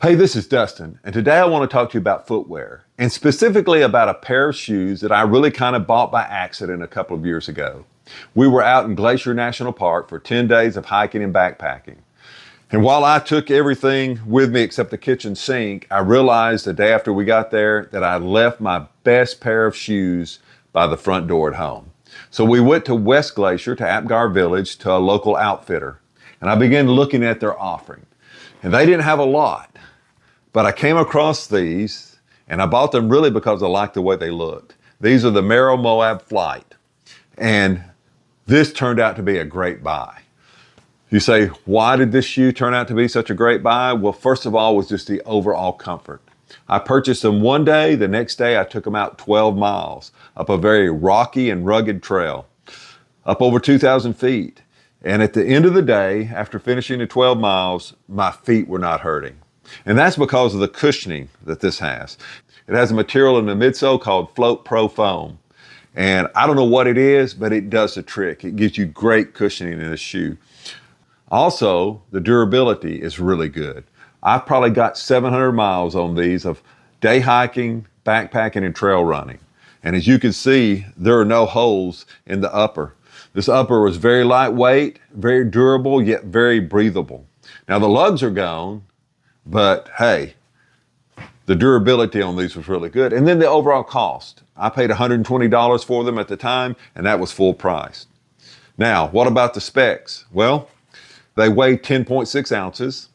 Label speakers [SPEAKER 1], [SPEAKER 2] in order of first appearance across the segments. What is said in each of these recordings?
[SPEAKER 1] Hey, this is Dustin, and today I want to talk to you about footwear, and specifically about a pair of shoes that I really kind of bought by accident a couple of years ago. We were out in Glacier National Park for 10 days of hiking and backpacking. And while I took everything with me except the kitchen sink, I realized the day after we got there that I left my best pair of shoes by the front door at home. So we went to West Glacier to Apgar Village to a local outfitter, and I began looking at their offering. And they didn't have a lot. But I came across these, and I bought them really because I liked the way they looked. These are the Merrell Moab Flight, and this turned out to be a great buy. You say, why did this shoe turn out to be such a great buy? Well, first of all, was just the overall comfort. I purchased them one day. The next day, I took them out 12 miles up a very rocky and rugged trail, up over 2,000 feet. And at the end of the day, after finishing the 12 miles, my feet were not hurting. And that's because of the cushioning that this has. It has a material in the midsole called Float Pro Foam. And I don't know what it is, but it does the trick. It gives you great cushioning in this shoe. Also, the durability is really good. I've probably got 700 miles on these of day hiking, backpacking, and trail running. And as you can see, there are no holes in the upper. This upper was very lightweight, very durable, yet very breathable. Now the lugs are gone, but hey, the durability on these was really good. And then the overall cost. I paid $120 for them at the time, and that was full price. Now, what about the specs? Well, they weigh 10.6 ounces,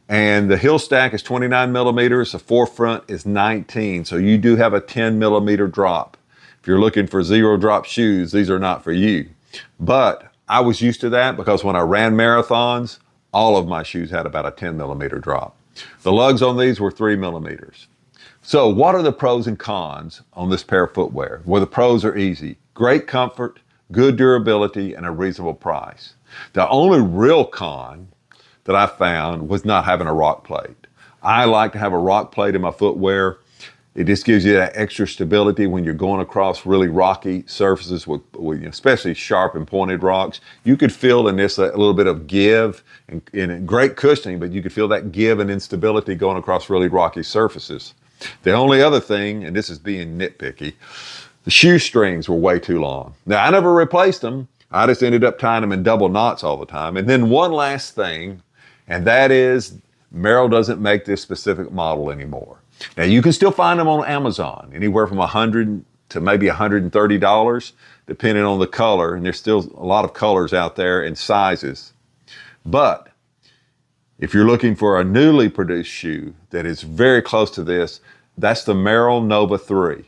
[SPEAKER 1] and the heel stack is 29 millimeters. The forefront is 19, so you do have a 10 millimeter drop. If you're looking for zero drop shoes, these are not for you. But I was used to that because when I ran marathons, all of my shoes had about a 10 millimeter drop. The lugs on these were 3 millimeters. So what are the pros and cons on this pair of footwear? Well, the pros are easy. Great comfort, good durability, and a reasonable price. The only real con that I found was not having a rock plate. I like to have a rock plate in my footwear. It just gives you that extra stability when you're going across really rocky surfaces with especially sharp and pointed rocks. You could feel in this a little bit of give and great cushioning, but you could feel that give and instability going across really rocky surfaces. The only other thing, and this is being nitpicky, the shoestrings were way too long. Now, I never replaced them. I just ended up tying them in double knots all the time. And then one last thing, and that is Merrell doesn't make this specific model anymore. Now, you can still find them on Amazon, anywhere from $100 to maybe $130, depending on the color. And there's still a lot of colors out there and sizes. But if you're looking for a newly produced shoe that is very close to this, that's the Merrell Nova 3.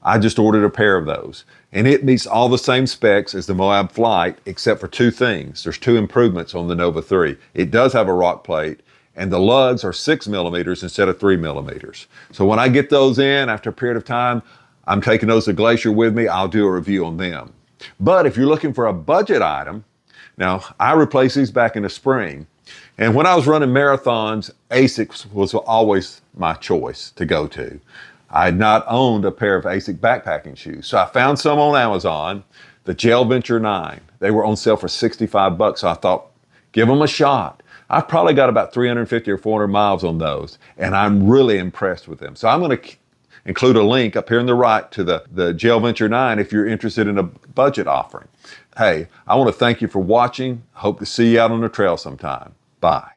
[SPEAKER 1] I just ordered a pair of those. And it meets all the same specs as the Moab Flight, except for two things. There's two improvements on the Nova 3. It does have a rock plate, and the lugs are 6 millimeters instead of 3 millimeters. So when I get those in after a period of time, I'm taking those to Glacier with me. I'll do a review on them. But if you're looking for a budget item, now I replaced these back in the spring. And when I was running marathons, Asics was always my choice to go to. I had not owned a pair of Asics backpacking shoes. So I found some on Amazon, the Gel Venture 9. They were on sale for $65, so I thought, give them a shot. I've probably got about 350 or 400 miles on those, and I'm really impressed with them. So I'm going to include a link up here on the right to the Gel Venture 9 if you're interested in a budget offering. Hey, I want to thank you for watching. Hope to see you out on the trail sometime. Bye.